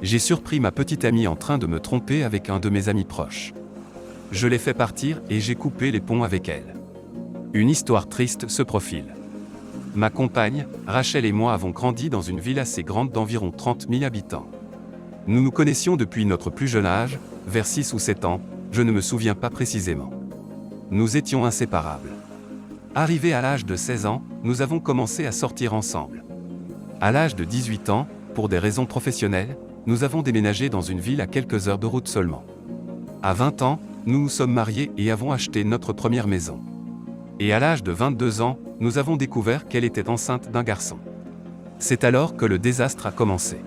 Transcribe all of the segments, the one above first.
J'ai surpris ma petite amie en train de me tromper avec un de mes amis proches. Je l'ai fait partir et j'ai coupé les ponts avec elle. Une histoire triste se profile. Ma compagne, Rachel et moi avons grandi dans une ville assez grande d'environ 30 000 habitants. Nous nous connaissions depuis notre plus jeune âge, vers 6 ou 7 ans, je ne me souviens pas précisément. Nous étions inséparables. Arrivés à l'âge de 16 ans, nous avons commencé à sortir ensemble. À l'âge de 18 ans, pour des raisons professionnelles, nous avons déménagé dans une ville à quelques heures de route seulement. À 20 ans, nous nous sommes mariés et avons acheté notre première maison. Et à l'âge de 22 ans, nous avons découvert qu'elle était enceinte d'un garçon. C'est alors que le désastre a commencé.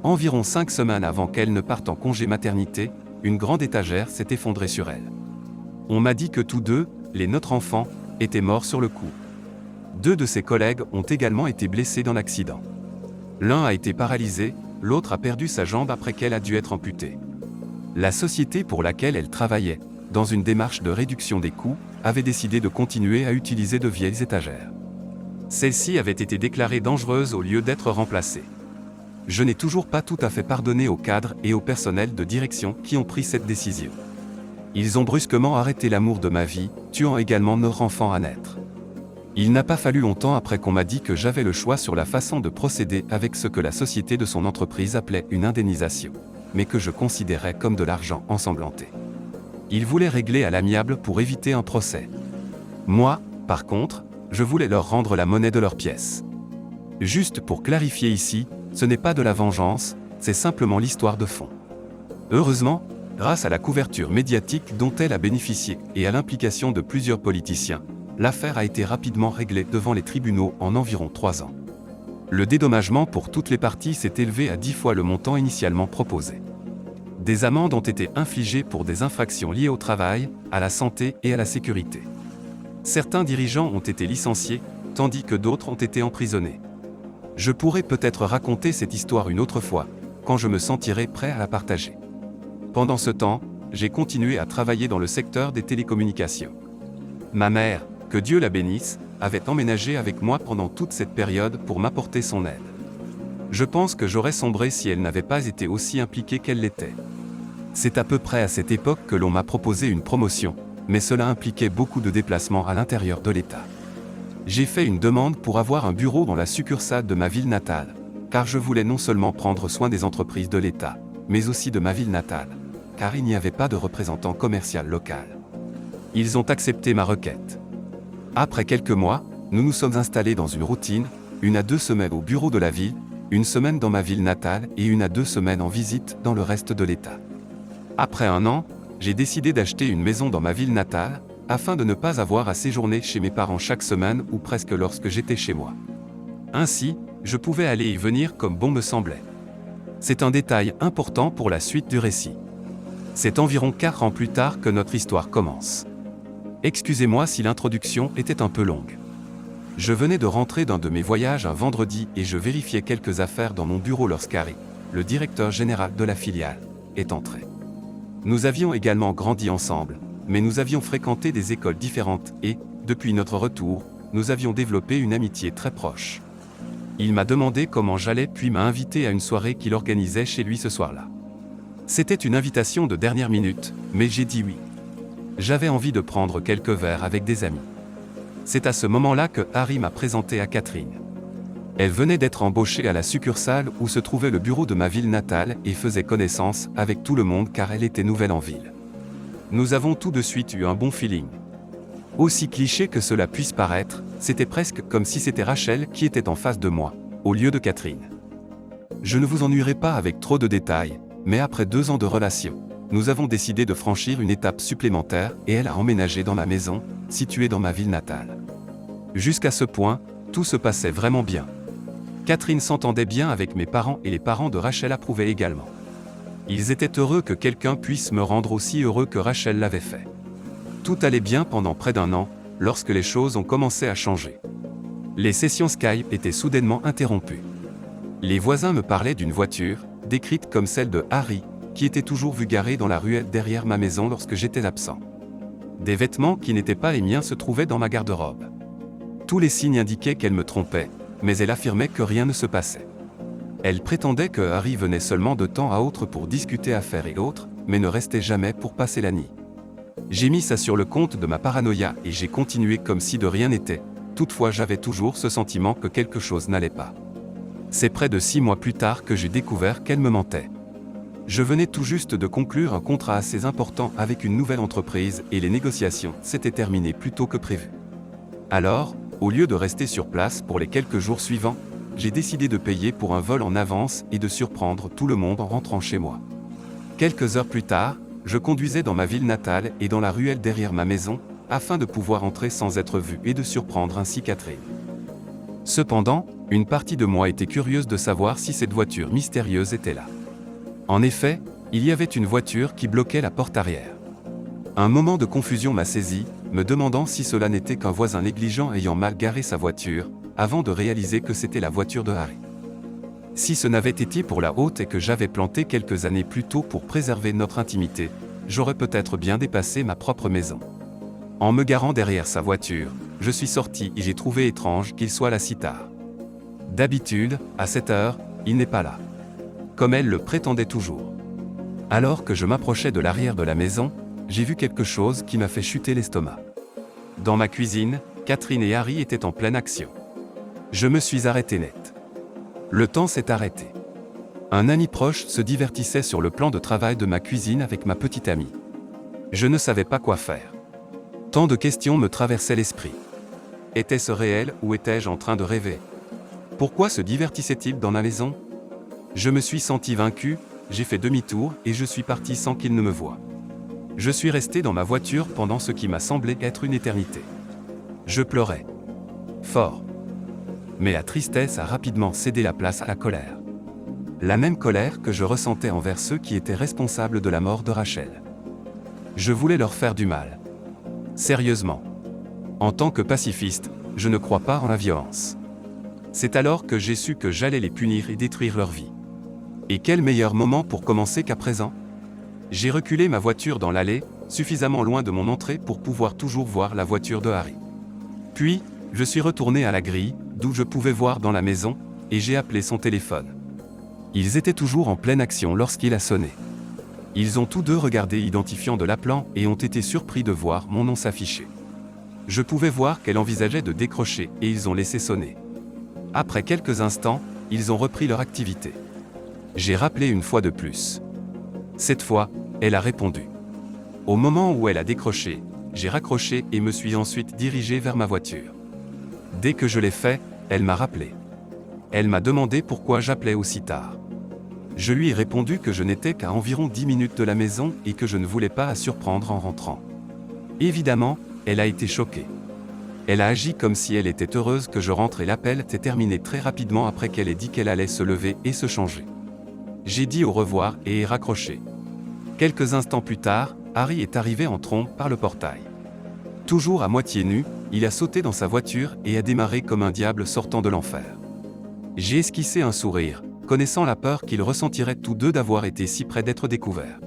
Environ 5 semaines avant qu'elle ne parte en congé maternité, une grande étagère s'est effondrée sur elle. On m'a dit que tous deux, notre enfant, étaient morts sur le coup. 2 de ses collègues ont également été blessés dans l'accident. L'un a été paralysé, l'autre a perdu sa jambe après qu'elle a dû être amputée. La société pour laquelle elle travaillait, dans une démarche de réduction des coûts, avait décidé de continuer à utiliser de vieilles étagères. Celles-ci avaient été déclarées dangereuses au lieu d'être remplacées. Je n'ai toujours pas tout à fait pardonné aux cadres et au personnel de direction qui ont pris cette décision. Ils ont brusquement arrêté l'amour de ma vie, tuant également notre enfant à naître. Il n'a pas fallu longtemps après qu'on m'a dit que j'avais le choix sur la façon de procéder avec ce que la société de son entreprise appelait une indemnisation, mais que je considérais comme de l'argent ensanglanté. Ils voulaient régler à l'amiable pour éviter un procès. Moi, par contre, je voulais leur rendre la monnaie de leurs pièces. Juste pour clarifier ici, ce n'est pas de la vengeance, c'est simplement l'histoire de fond. Heureusement, grâce à la couverture médiatique dont elle a bénéficié et à l'implication de plusieurs politiciens, l'affaire a été rapidement réglée devant les tribunaux en environ 3 ans. Le dédommagement pour toutes les parties s'est élevé à 10 fois le montant initialement proposé. Des amendes ont été infligées pour des infractions liées au travail, à la santé et à la sécurité. Certains dirigeants ont été licenciés, tandis que d'autres ont été emprisonnés. Je pourrais peut-être raconter cette histoire une autre fois, quand je me sentirai prêt à la partager. Pendant ce temps, j'ai continué à travailler dans le secteur des télécommunications. Ma mère, que Dieu la bénisse, avait emménagé avec moi pendant toute cette période pour m'apporter son aide. Je pense que j'aurais sombré si elle n'avait pas été aussi impliquée qu'elle l'était. C'est à peu près à cette époque que l'on m'a proposé une promotion, mais cela impliquait beaucoup de déplacements à l'intérieur de l'État. J'ai fait une demande pour avoir un bureau dans la succursale de ma ville natale, car je voulais non seulement prendre soin des entreprises de l'État, mais aussi de ma ville natale, car il n'y avait pas de représentant commercial local. Ils ont accepté ma requête. Après quelques mois, nous nous sommes installés dans une routine, 1 à 2 semaines au bureau de la ville, 1 semaine dans ma ville natale et 1 à 2 semaines en visite dans le reste de l'État. Après 1 an, j'ai décidé d'acheter une maison dans ma ville natale, afin de ne pas avoir à séjourner chez mes parents chaque semaine ou presque lorsque j'étais chez moi. Ainsi, je pouvais aller y venir comme bon me semblait. C'est un détail important pour la suite du récit. C'est environ 4 ans plus tard que notre histoire commence. Excusez-moi si l'introduction était un peu longue. Je venais de rentrer d'un de mes voyages un vendredi et je vérifiais quelques affaires dans mon bureau lorsqu'Harry, le directeur général de la filiale, est entré. Nous avions également grandi ensemble, mais nous avions fréquenté des écoles différentes et, depuis notre retour, nous avions développé une amitié très proche. Il m'a demandé comment j'allais puis m'a invité à une soirée qu'il organisait chez lui ce soir-là. C'était une invitation de dernière minute, mais j'ai dit oui. J'avais envie de prendre quelques verres avec des amis. C'est à ce moment-là que Harry m'a présenté à Catherine. Elle venait d'être embauchée à la succursale où se trouvait le bureau de ma ville natale et faisait connaissance avec tout le monde car elle était nouvelle en ville. Nous avons tout de suite eu un bon feeling. Aussi cliché que cela puisse paraître, c'était presque comme si c'était Rachel qui était en face de moi, au lieu de Catherine. Je ne vous ennuierai pas avec trop de détails, mais après 2 ans de relation, nous avons décidé de franchir une étape supplémentaire et elle a emménagé dans ma maison, située dans ma ville natale. Jusqu'à ce point, tout se passait vraiment bien. Catherine s'entendait bien avec mes parents et les parents de Rachel approuvaient également. Ils étaient heureux que quelqu'un puisse me rendre aussi heureux que Rachel l'avait fait. Tout allait bien pendant près d'1 an, lorsque les choses ont commencé à changer. Les sessions Skype étaient soudainement interrompues. Les voisins me parlaient d'une voiture, décrite comme celle de Harry, qui était toujours vue garée dans la ruelle derrière ma maison lorsque j'étais absent. Des vêtements qui n'étaient pas les miens se trouvaient dans ma garde-robe. Tous les signes indiquaient qu'elle me trompait, mais elle affirmait que rien ne se passait. Elle prétendait que Harry venait seulement de temps à autre pour discuter affaires et autres, mais ne restait jamais pour passer la nuit. J'ai mis ça sur le compte de ma paranoïa et j'ai continué comme si de rien n'était. Toutefois, j'avais toujours ce sentiment que quelque chose n'allait pas. C'est près de 6 mois plus tard que j'ai découvert qu'elle me mentait. Je venais tout juste de conclure un contrat assez important avec une nouvelle entreprise et les négociations s'étaient terminées plus tôt que prévu. Alors, au lieu de rester sur place pour les quelques jours suivants, j'ai décidé de payer pour un vol en avance et de surprendre tout le monde en rentrant chez moi. Quelques heures plus tard, je conduisais dans ma ville natale et dans la ruelle derrière ma maison, afin de pouvoir entrer sans être vu et de surprendre ainsi Catherine. Cependant, une partie de moi était curieuse de savoir si cette voiture mystérieuse était là. En effet, il y avait une voiture qui bloquait la porte arrière. Un moment de confusion m'a saisi, me demandant si cela n'était qu'un voisin négligent ayant mal garé sa voiture, avant de réaliser que c'était la voiture de Harry. Si ce n'avait été pour la haute et que j'avais planté quelques années plus tôt pour préserver notre intimité, j'aurais peut-être bien dépassé ma propre maison. En me garant derrière sa voiture, je suis sorti et j'ai trouvé étrange qu'il soit là si tard. D'habitude, à cette heure, il n'est pas là. Comme elle le prétendait toujours. Alors que je m'approchais de l'arrière de la maison, j'ai vu quelque chose qui m'a fait chuter l'estomac. Dans ma cuisine, Catherine et Harry étaient en pleine action. Je me suis arrêté net. Le temps s'est arrêté. Un ami proche se divertissait sur le plan de travail de ma cuisine avec ma petite amie. Je ne savais pas quoi faire. Tant de questions me traversaient l'esprit. Était-ce réel ou étais-je en train de rêver? Pourquoi se divertissait-il dans ma maison? Je me suis senti vaincu, j'ai fait demi-tour et je suis parti sans qu'il ne me voie. Je suis resté dans ma voiture pendant ce qui m'a semblé être une éternité. Je pleurais. Fort. Mais la tristesse a rapidement cédé la place à la colère. La même colère que je ressentais envers ceux qui étaient responsables de la mort de Rachel. Je voulais leur faire du mal. Sérieusement. En tant que pacifiste, je ne crois pas en la violence. C'est alors que j'ai su que j'allais les punir et détruire leur vie. Et quel meilleur moment pour commencer qu'à présent? J'ai reculé ma voiture dans l'allée, suffisamment loin de mon entrée pour pouvoir toujours voir la voiture de Harry. Puis, je suis retourné à la grille, d'où je pouvais voir dans la maison, et j'ai appelé son téléphone. Ils étaient toujours en pleine action lorsqu'il a sonné. Ils ont tous deux regardé l'identifiant de l'appelant et ont été surpris de voir mon nom s'afficher. Je pouvais voir qu'elle envisageait de décrocher et ils ont laissé sonner. Après quelques instants, ils ont repris leur activité. J'ai rappelé une fois de plus. Cette fois, elle a répondu. Au moment où elle a décroché, j'ai raccroché et me suis ensuite dirigé vers ma voiture. Dès que je l'ai fait, elle m'a rappelé. Elle m'a demandé pourquoi j'appelais aussi tard. Je lui ai répondu que je n'étais qu'à environ 10 minutes de la maison et que je ne voulais pas la surprendre en rentrant. Évidemment, elle a été choquée. Elle a agi comme si elle était heureuse que je rentre et l'appel s'est terminé très rapidement après qu'elle ait dit qu'elle allait se lever et se changer. J'ai dit au revoir et ai raccroché. Quelques instants plus tard, Harry est arrivé en trombe par le portail. Toujours à moitié nu, il a sauté dans sa voiture et a démarré comme un diable sortant de l'enfer. J'ai esquissé un sourire, connaissant la peur qu'ils ressentiraient tous deux d'avoir été si près d'être découverts.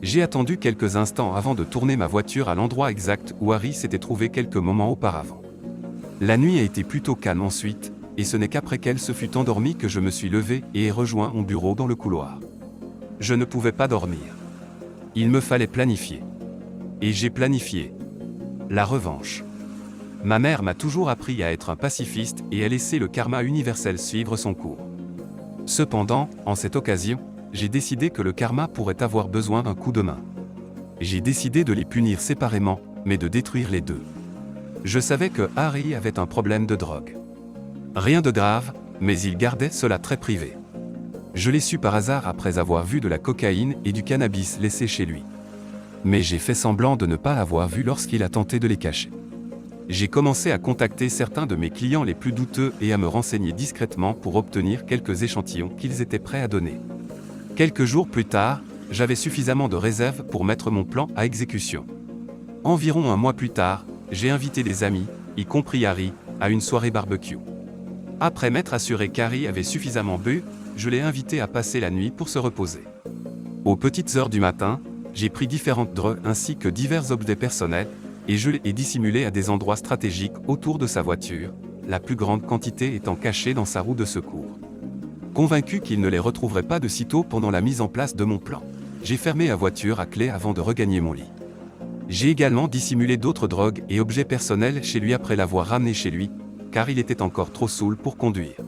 J'ai attendu quelques instants avant de tourner ma voiture à l'endroit exact où Harry s'était trouvé quelques moments auparavant. La nuit a été plutôt calme ensuite, et ce n'est qu'après qu'elle se fut endormie que je me suis levé et ai rejoint mon bureau dans le couloir. Je ne pouvais pas dormir. Il me fallait planifier. Et j'ai planifié. La revanche. Ma mère m'a toujours appris à être un pacifiste et à laisser le karma universel suivre son cours. Cependant, en cette occasion, j'ai décidé que le karma pourrait avoir besoin d'un coup de main. J'ai décidé de les punir séparément, mais de détruire les deux. Je savais que Harry avait un problème de drogue. Rien de grave, mais il gardait cela très privé. Je l'ai su par hasard après avoir vu de la cocaïne et du cannabis laissés chez lui. Mais j'ai fait semblant de ne pas l'avoir vu lorsqu'il a tenté de les cacher. J'ai commencé à contacter certains de mes clients les plus douteux et à me renseigner discrètement pour obtenir quelques échantillons qu'ils étaient prêts à donner. Quelques jours plus tard, j'avais suffisamment de réserves pour mettre mon plan à exécution. Environ un mois plus tard, j'ai invité des amis, y compris Harry, à une soirée barbecue. Après m'être assuré qu'Harry avait suffisamment bu, je l'ai invité à passer la nuit pour se reposer. Aux petites heures du matin, j'ai pris différentes drogues ainsi que divers objets personnels, et je les ai dissimulés à des endroits stratégiques autour de sa voiture, la plus grande quantité étant cachée dans sa roue de secours. Convaincu qu'il ne les retrouverait pas de sitôt pendant la mise en place de mon plan, j'ai fermé la voiture à clé avant de regagner mon lit. J'ai également dissimulé d'autres drogues et objets personnels chez lui après l'avoir ramené chez lui, car il était encore trop saoul pour conduire.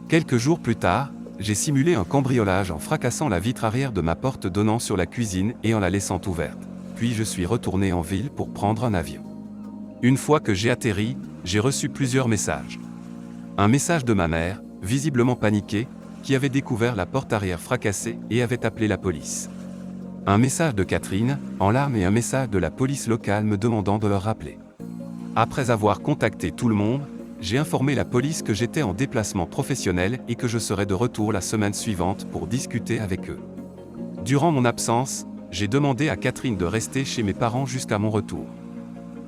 Quelques jours plus tard, j'ai simulé un cambriolage en fracassant la vitre arrière de ma porte donnant sur la cuisine et en la laissant ouverte. Puis je suis retourné en ville pour prendre un avion. Une fois que j'ai atterri, j'ai reçu plusieurs messages. Un message de ma mère, visiblement paniquée, qui avait découvert la porte arrière fracassée et avait appelé la police. Un message de Catherine, en larmes, et un message de la police locale me demandant de leur rappeler. Après avoir contacté tout le monde, j'ai informé la police que j'étais en déplacement professionnel et que je serais de retour la semaine suivante pour discuter avec eux. Durant mon absence, j'ai demandé à Catherine de rester chez mes parents jusqu'à mon retour.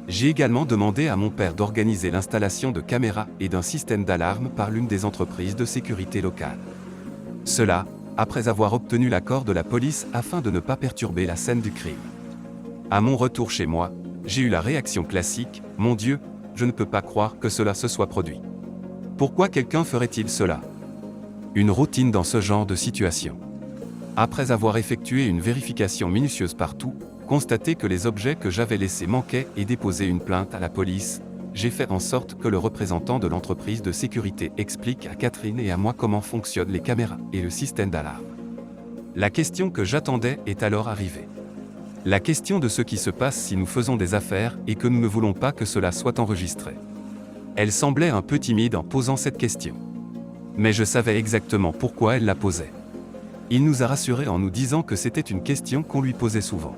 J'ai également demandé à mon père d'organiser l'installation de caméras et d'un système d'alarme par l'une des entreprises de sécurité locales. Cela, après avoir obtenu l'accord de la police afin de ne pas perturber la scène du crime. À mon retour chez moi, j'ai eu la réaction classique, « Mon Dieu, je ne peux pas croire que cela se soit produit. Pourquoi quelqu'un ferait-il cela ?» Une routine dans ce genre de situation. Après avoir effectué une vérification minutieuse partout, constaté que les objets que j'avais laissés manquaient et déposé une plainte à la police, j'ai fait en sorte que le représentant de l'entreprise de sécurité explique à Catherine et à moi comment fonctionnent les caméras et le système d'alarme. La question que j'attendais est alors arrivée. La question de ce qui se passe si nous faisons des affaires et que nous ne voulons pas que cela soit enregistré. Elle semblait un peu timide en posant cette question. Mais je savais exactement pourquoi elle la posait. Il nous a rassurés en nous disant que c'était une question qu'on lui posait souvent.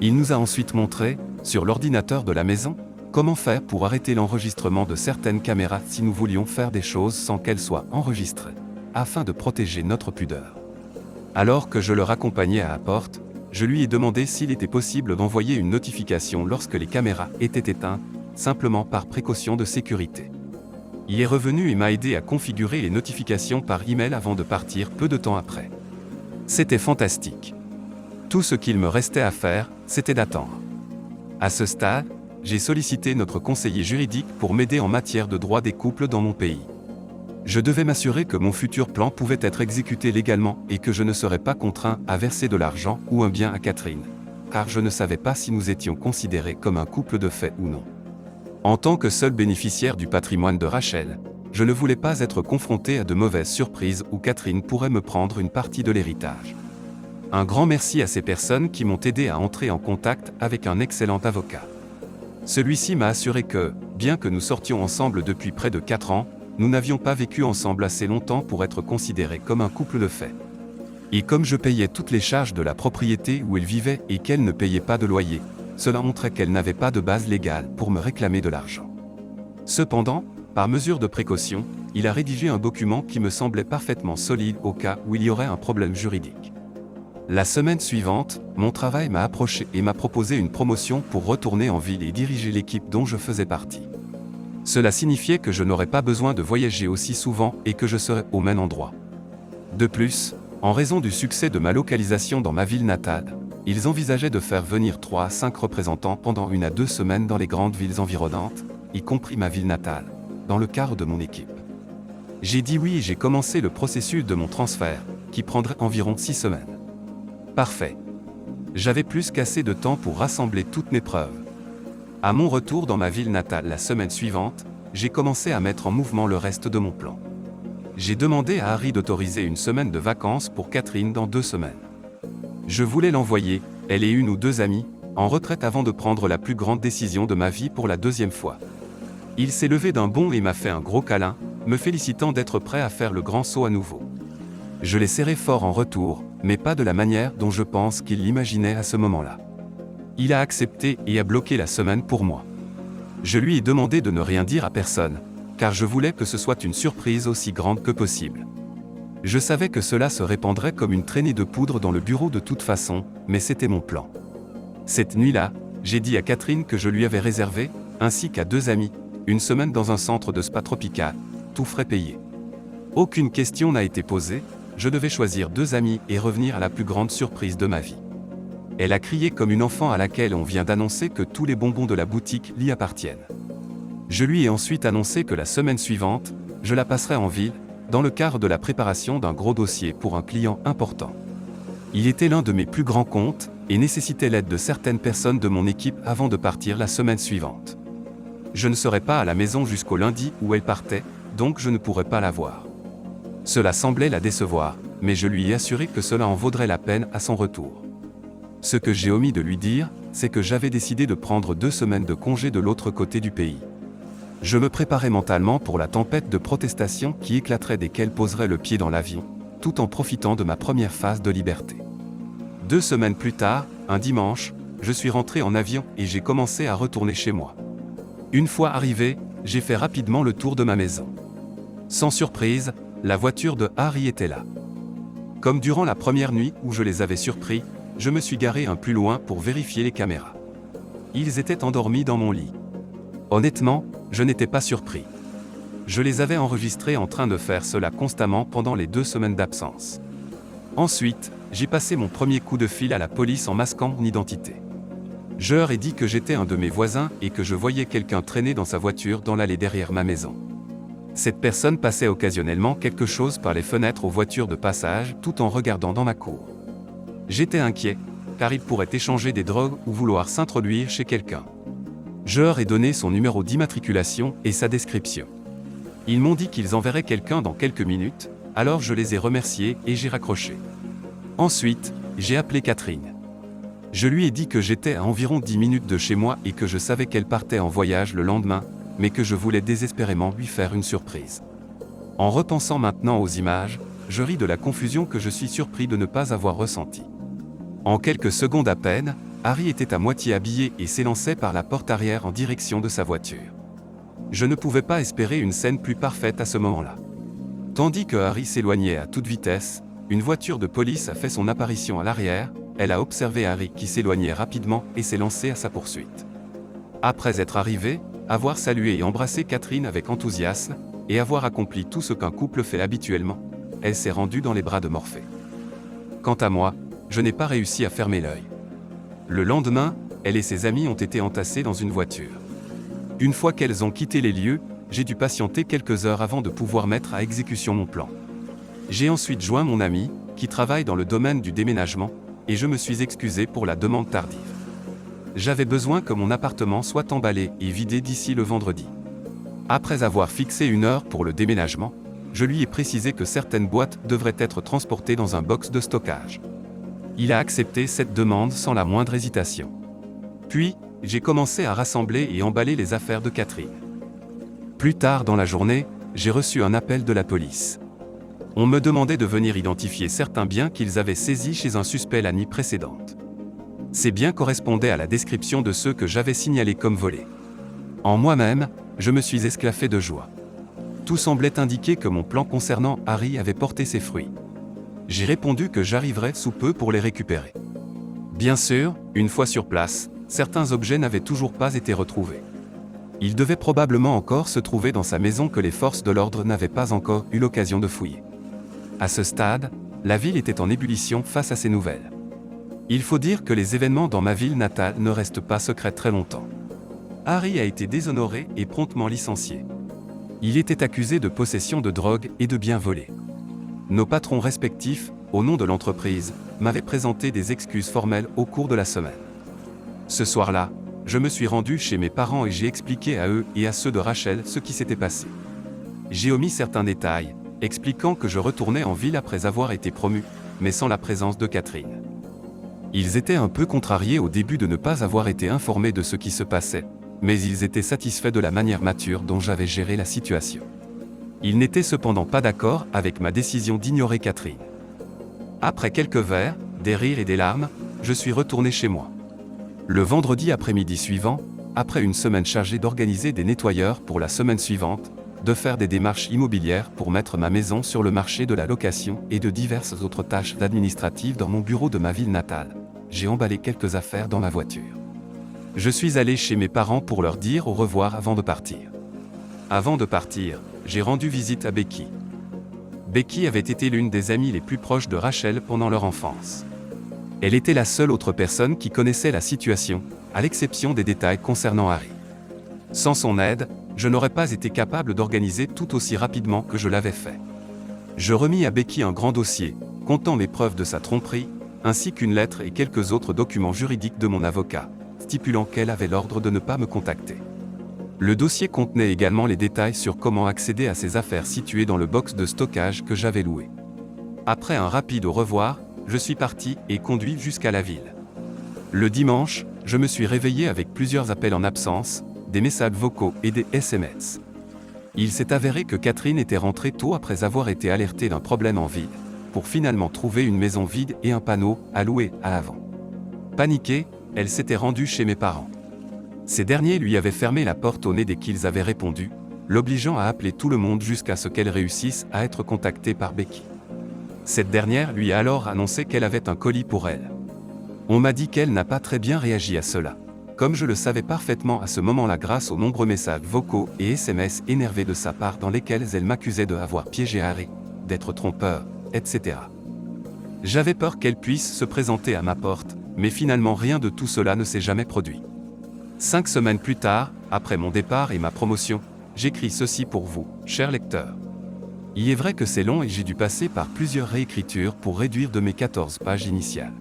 Il nous a ensuite montré, sur l'ordinateur de la maison, comment faire pour arrêter l'enregistrement de certaines caméras si nous voulions faire des choses sans qu'elles soient enregistrées, afin de protéger notre pudeur. Alors que je le raccompagnais à la porte, je lui ai demandé s'il était possible d'envoyer une notification lorsque les caméras étaient éteintes, simplement par précaution de sécurité. Il est revenu et m'a aidé à configurer les notifications par email avant de partir peu de temps après. C'était fantastique. Tout ce qu'il me restait à faire, c'était d'attendre. À ce stade, j'ai sollicité notre conseiller juridique pour m'aider en matière de droit des couples dans mon pays. Je devais m'assurer que mon futur plan pouvait être exécuté légalement et que je ne serais pas contraint à verser de l'argent ou un bien à Catherine, car je ne savais pas si nous étions considérés comme un couple de fait ou non. En tant que seul bénéficiaire du patrimoine de Rachel, je ne voulais pas être confronté à de mauvaises surprises où Catherine pourrait me prendre une partie de l'héritage. Un grand merci à ces personnes qui m'ont aidé à entrer en contact avec un excellent avocat. Celui-ci m'a assuré que, bien que nous sortions ensemble depuis près de 4 ans, nous n'avions pas vécu ensemble assez longtemps pour être considérés comme un couple de fait. Et comme je payais toutes les charges de la propriété où elle vivait et qu'elle ne payait pas de loyer, cela montrait qu'elle n'avait pas de base légale pour me réclamer de l'argent. Cependant, par mesure de précaution, il a rédigé un document qui me semblait parfaitement solide au cas où il y aurait un problème juridique. La semaine suivante, mon travail m'a approché et m'a proposé une promotion pour retourner en ville et diriger l'équipe dont je faisais partie. Cela signifiait que je n'aurais pas besoin de voyager aussi souvent et que je serais au même endroit. De plus, en raison du succès de ma localisation dans ma ville natale, ils envisageaient de faire venir 3 à 5 représentants pendant 1 à 2 semaines dans les grandes villes environnantes, y compris ma ville natale, dans le cadre de mon équipe. J'ai dit oui et j'ai commencé le processus de mon transfert, qui prendrait environ 6 semaines. Parfait. J'avais plus qu'assez de temps pour rassembler toutes mes preuves. À mon retour dans ma ville natale la semaine suivante, j'ai commencé à mettre en mouvement le reste de mon plan. J'ai demandé à Harry d'autoriser 1 semaine de vacances pour Catherine dans 2 semaines. Je voulais l'envoyer, elle et 1 ou 2 amies, en retraite avant de prendre la plus grande décision de ma vie pour la 2e fois. Il s'est levé d'un bond et m'a fait un gros câlin, me félicitant d'être prêt à faire le grand saut à nouveau. Je l'ai serré fort en retour, mais pas de la manière dont je pense qu'il l'imaginait à ce moment-là. Il a accepté et a bloqué la semaine pour moi. Je lui ai demandé de ne rien dire à personne, car je voulais que ce soit une surprise aussi grande que possible. Je savais que cela se répandrait comme une traînée de poudre dans le bureau de toute façon, mais c'était mon plan. Cette nuit-là, j'ai dit à Catherine que je lui avais réservé, ainsi qu'à 2 amis, 1 semaine dans un centre de spa tropical, tout frais payé. Aucune question n'a été posée, je devais choisir 2 amis et revenir à la plus grande surprise de ma vie. Elle a crié comme une enfant à laquelle on vient d'annoncer que tous les bonbons de la boutique lui appartiennent. Je lui ai ensuite annoncé que la semaine suivante, je la passerais en ville, dans le cadre de la préparation d'un gros dossier pour un client important. Il était l'un de mes plus grands comptes et nécessitait l'aide de certaines personnes de mon équipe avant de partir la semaine suivante. Je ne serais pas à la maison jusqu'au lundi où elle partait, donc je ne pourrais pas la voir. Cela semblait la décevoir, mais je lui ai assuré que cela en vaudrait la peine à son retour. Ce que j'ai omis de lui dire, c'est que j'avais décidé de prendre 2 semaines de congé de l'autre côté du pays. Je me préparais mentalement pour la tempête de protestation qui éclaterait dès qu'elle poserait le pied dans l'avion, tout en profitant de ma première phase de liberté. 2 semaines plus tard, un dimanche, je suis rentré en avion et j'ai commencé à retourner chez moi. Une fois arrivé, j'ai fait rapidement le tour de ma maison. Sans surprise, la voiture de Harry était là. Comme durant la première nuit où je les avais surpris, je me suis garé un peu loin pour vérifier les caméras. Ils étaient endormis dans mon lit. Honnêtement, je n'étais pas surpris. Je les avais enregistrés en train de faire cela constamment pendant les 2 semaines d'absence. Ensuite, j'ai passé mon premier coup de fil à la police en masquant mon identité. Je leur ai dit que j'étais un de mes voisins et que je voyais quelqu'un traîner dans sa voiture dans l'allée derrière ma maison. Cette personne passait occasionnellement quelque chose par les fenêtres aux voitures de passage tout en regardant dans ma cour. J'étais inquiet, car il pourrait échanger des drogues ou vouloir s'introduire chez quelqu'un. Je leur ai donné son numéro d'immatriculation et sa description. Ils m'ont dit qu'ils enverraient quelqu'un dans quelques minutes, alors je les ai remerciés et j'ai raccroché. Ensuite, j'ai appelé Catherine. Je lui ai dit que j'étais à environ 10 minutes de chez moi et que je savais qu'elle partait en voyage le lendemain, mais que je voulais désespérément lui faire une surprise. En repensant maintenant aux images, je ris de la confusion que je suis surpris de ne pas avoir ressentie. En quelques secondes à peine, Harry était à moitié habillé et s'élançait par la porte arrière en direction de sa voiture. Je ne pouvais pas espérer une scène plus parfaite à ce moment-là. Tandis que Harry s'éloignait à toute vitesse, une voiture de police a fait son apparition à l'arrière, elle a observé Harry qui s'éloignait rapidement et s'est lancée à sa poursuite. Après être arrivé, avoir salué et embrassé Catherine avec enthousiasme, et avoir accompli tout ce qu'un couple fait habituellement, elle s'est rendue dans les bras de Morphée. Quant à moi, je n'ai pas réussi à fermer l'œil. Le lendemain, elle et ses amis ont été entassés dans une voiture. Une fois qu'elles ont quitté les lieux, j'ai dû patienter quelques heures avant de pouvoir mettre à exécution mon plan. J'ai ensuite joint mon ami, qui travaille dans le domaine du déménagement, et je me suis excusé pour la demande tardive. J'avais besoin que mon appartement soit emballé et vidé d'ici le vendredi. Après avoir fixé une heure pour le déménagement, je lui ai précisé que certaines boîtes devraient être transportées dans un box de stockage. Il a accepté cette demande sans la moindre hésitation. Puis, j'ai commencé à rassembler et emballer les affaires de Catherine. Plus tard dans la journée, j'ai reçu un appel de la police. On me demandait de venir identifier certains biens qu'ils avaient saisis chez un suspect la nuit précédente. Ces biens correspondaient à la description de ceux que j'avais signalés comme volés. En moi-même, je me suis esclaffé de joie. Tout semblait indiquer que mon plan concernant Harry avait porté ses fruits. J'ai répondu que j'arriverais sous peu pour les récupérer. Bien sûr, une fois sur place, certains objets n'avaient toujours pas été retrouvés. Ils devaient probablement encore se trouver dans sa maison que les forces de l'ordre n'avaient pas encore eu l'occasion de fouiller. À ce stade, la ville était en ébullition face à ces nouvelles. Il faut dire que les événements dans ma ville natale ne restent pas secrets très longtemps. Harry a été déshonoré et promptement licencié. Il était accusé de possession de drogue et de biens volés. Nos patrons respectifs, au nom de l'entreprise, m'avaient présenté des excuses formelles au cours de la semaine. Ce soir-là, je me suis rendu chez mes parents et j'ai expliqué à eux et à ceux de Rachel ce qui s'était passé. J'ai omis certains détails, expliquant que je retournais en ville après avoir été promu, mais sans la présence de Catherine. Ils étaient un peu contrariés au début de ne pas avoir été informés de ce qui se passait, mais ils étaient satisfaits de la manière mature dont j'avais géré la situation. Ils n'étaient cependant pas d'accord avec ma décision d'ignorer Catherine. Après quelques verres, des rires et des larmes, je suis retourné chez moi. Le vendredi après-midi suivant, après une semaine chargée d'organiser des nettoyeurs pour la semaine suivante, de faire des démarches immobilières pour mettre ma maison sur le marché de la location et de diverses autres tâches administratives dans mon bureau de ma ville natale, j'ai emballé quelques affaires dans ma voiture. Je suis allé chez mes parents pour leur dire au revoir avant de partir. Avant de partir, j'ai rendu visite à Becky. Becky avait été l'une des amies les plus proches de Rachel pendant leur enfance. Elle était la seule autre personne qui connaissait la situation, à l'exception des détails concernant Harry. Sans son aide, je n'aurais pas été capable d'organiser tout aussi rapidement que je l'avais fait. Je remis à Becky un grand dossier, comptant mes preuves de sa tromperie, ainsi qu'une lettre et quelques autres documents juridiques de mon avocat, stipulant qu'elle avait l'ordre de ne pas me contacter. Le dossier contenait également les détails sur comment accéder à ses affaires situées dans le box de stockage que j'avais loué. Après un rapide au revoir, je suis parti et conduit jusqu'à la ville. Le dimanche, je me suis réveillé avec plusieurs appels en absence, des messages vocaux et des SMS. Il s'est avéré que Catherine était rentrée tôt après avoir été alertée d'un problème en ville, pour finalement trouver une maison vide et un panneau à louer à l'avant. Paniquée, elle s'était rendue chez mes parents. Ces derniers lui avaient fermé la porte au nez dès qu'ils avaient répondu, l'obligeant à appeler tout le monde jusqu'à ce qu'elle réussisse à être contactée par Becky. Cette dernière lui a alors annoncé qu'elle avait un colis pour elle. On m'a dit qu'elle n'a pas très bien réagi à cela, comme je le savais parfaitement à ce moment-là grâce aux nombreux messages vocaux et SMS énervés de sa part dans lesquels elle m'accusait de avoir piégé Harry, d'être trompeur, etc. J'avais peur qu'elle puisse se présenter à ma porte, mais finalement rien de tout cela ne s'est jamais produit. 5 semaines plus tard, après mon départ et ma promotion, j'écris ceci pour vous, cher lecteur. Il est vrai que c'est long et j'ai dû passer par plusieurs réécritures pour réduire de mes 14 pages initiales.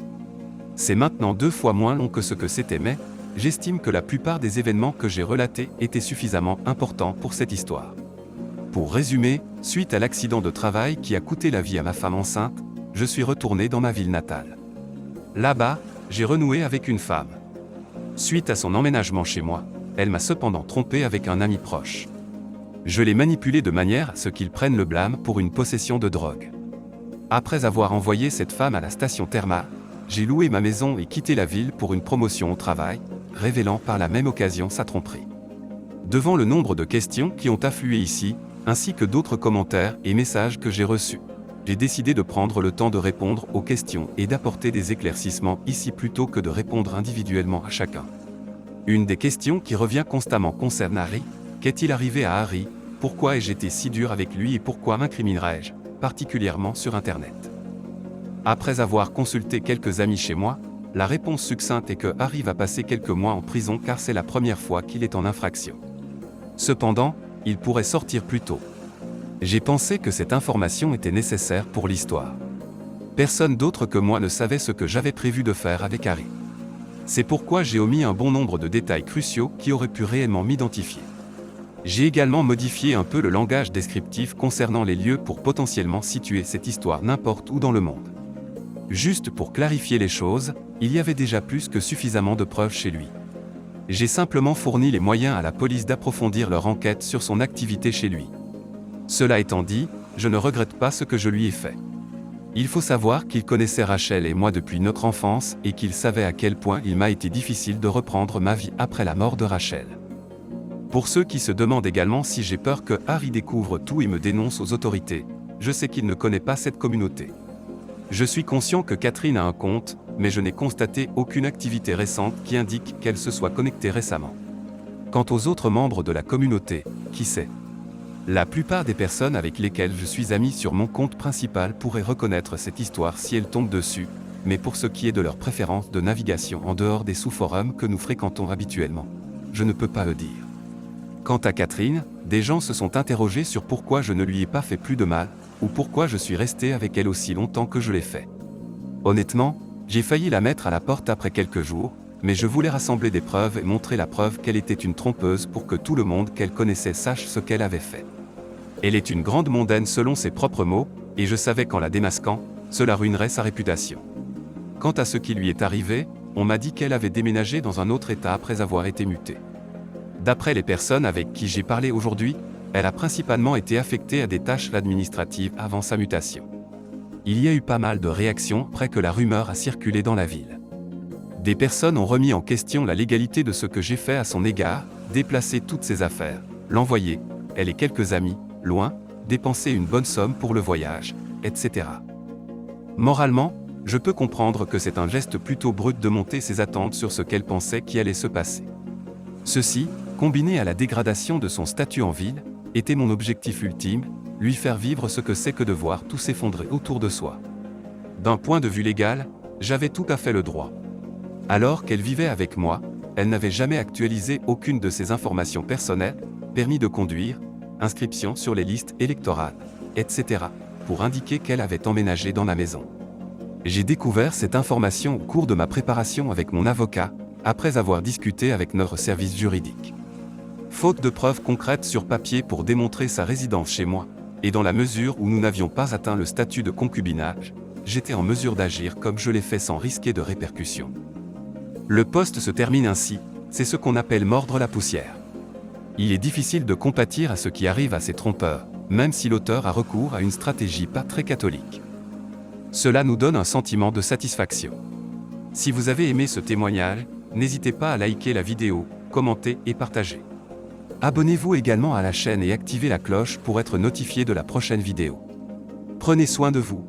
C'est maintenant 2 fois moins long que ce que c'était, mais j'estime que la plupart des événements que j'ai relatés étaient suffisamment importants pour cette histoire. Pour résumer, suite à l'accident de travail qui a coûté la vie à ma femme enceinte, je suis retourné dans ma ville natale. Là-bas, j'ai renoué avec une femme. Suite à son emménagement chez moi, elle m'a cependant trompé avec un ami proche. Je l'ai manipulé de manière à ce qu'il prenne le blâme pour une possession de drogue. Après avoir envoyé cette femme à la station thermale, j'ai loué ma maison et quitté la ville pour une promotion au travail, révélant par la même occasion sa tromperie. Devant le nombre de questions qui ont afflué ici, ainsi que d'autres commentaires et messages que j'ai reçus, j'ai décidé de prendre le temps de répondre aux questions et d'apporter des éclaircissements ici plutôt que de répondre individuellement à chacun. Une des questions qui revient constamment concerne Harry. Qu'est-il arrivé à Harry? Pourquoi ai-je été si dur avec lui et pourquoi m'incriminerais-je, particulièrement sur Internet? Après avoir consulté quelques amis chez moi, la réponse succincte est que Harry va passer quelques mois en prison car c'est la première fois qu'il est en infraction. Cependant, il pourrait sortir plus tôt. J'ai pensé que cette information était nécessaire pour l'histoire. Personne d'autre que moi ne savait ce que j'avais prévu de faire avec Harry. C'est pourquoi j'ai omis un bon nombre de détails cruciaux qui auraient pu réellement m'identifier. J'ai également modifié un peu le langage descriptif concernant les lieux pour potentiellement situer cette histoire n'importe où dans le monde. Juste pour clarifier les choses, il y avait déjà plus que suffisamment de preuves chez lui. J'ai simplement fourni les moyens à la police d'approfondir leur enquête sur son activité chez lui. Cela étant dit, je ne regrette pas ce que je lui ai fait. Il faut savoir qu'il connaissait Rachel et moi depuis notre enfance et qu'il savait à quel point il m'a été difficile de reprendre ma vie après la mort de Rachel. Pour ceux qui se demandent également si j'ai peur que Harry découvre tout et me dénonce aux autorités, je sais qu'il ne connaît pas cette communauté. Je suis conscient que Catherine a un compte, mais je n'ai constaté aucune activité récente qui indique qu'elle se soit connectée récemment. Quant aux autres membres de la communauté, qui sait? La plupart des personnes avec lesquelles je suis ami sur mon compte principal pourraient reconnaître cette histoire si elles tombent dessus, mais pour ce qui est de leur préférence de navigation en dehors des sous-forums que nous fréquentons habituellement, je ne peux pas le dire. Quant à Catherine, des gens se sont interrogés sur pourquoi je ne lui ai pas fait plus de mal, ou pourquoi je suis resté avec elle aussi longtemps que je l'ai fait. Honnêtement, j'ai failli la mettre à la porte après quelques jours, mais je voulais rassembler des preuves et montrer la preuve qu'elle était une trompeuse pour que tout le monde qu'elle connaissait sache ce qu'elle avait fait. Elle est une grande mondaine selon ses propres mots, et je savais qu'en la démasquant, cela ruinerait sa réputation. Quant à ce qui lui est arrivé, on m'a dit qu'elle avait déménagé dans un autre état après avoir été mutée. D'après les personnes avec qui j'ai parlé aujourd'hui, elle a principalement été affectée à des tâches administratives avant sa mutation. Il y a eu pas mal de réactions après que la rumeur a circulé dans la ville. Des personnes ont remis en question la légalité de ce que j'ai fait à son égard, déplacer toutes ses affaires, l'envoyer, elle et quelques amis, loin, dépenser une bonne somme pour le voyage, etc. Moralement, je peux comprendre que c'est un geste plutôt brut de monter ses attentes sur ce qu'elle pensait qui allait se passer. Ceci, combiné à la dégradation de son statut en ville, était mon objectif ultime, lui faire vivre ce que c'est que de voir tout s'effondrer autour de soi. D'un point de vue légal, j'avais tout à fait le droit. Alors qu'elle vivait avec moi, elle n'avait jamais actualisé aucune de ses informations personnelles, permis de conduire, inscription sur les listes électorales, etc., pour indiquer qu'elle avait emménagé dans la maison. J'ai découvert cette information au cours de ma préparation avec mon avocat, après avoir discuté avec notre service juridique. Faute de preuves concrètes sur papier pour démontrer sa résidence chez moi, et dans la mesure où nous n'avions pas atteint le statut de concubinage, j'étais en mesure d'agir comme je l'ai fait sans risquer de répercussions. Le post se termine ainsi, c'est ce qu'on appelle mordre la poussière. Il est difficile de compatir à ce qui arrive à ces trompeurs, même si l'auteur a recours à une stratégie pas très catholique. Cela nous donne un sentiment de satisfaction. Si vous avez aimé ce témoignage, n'hésitez pas à liker la vidéo, commenter et partager. Abonnez-vous également à la chaîne et activez la cloche pour être notifié de la prochaine vidéo. Prenez soin de vous.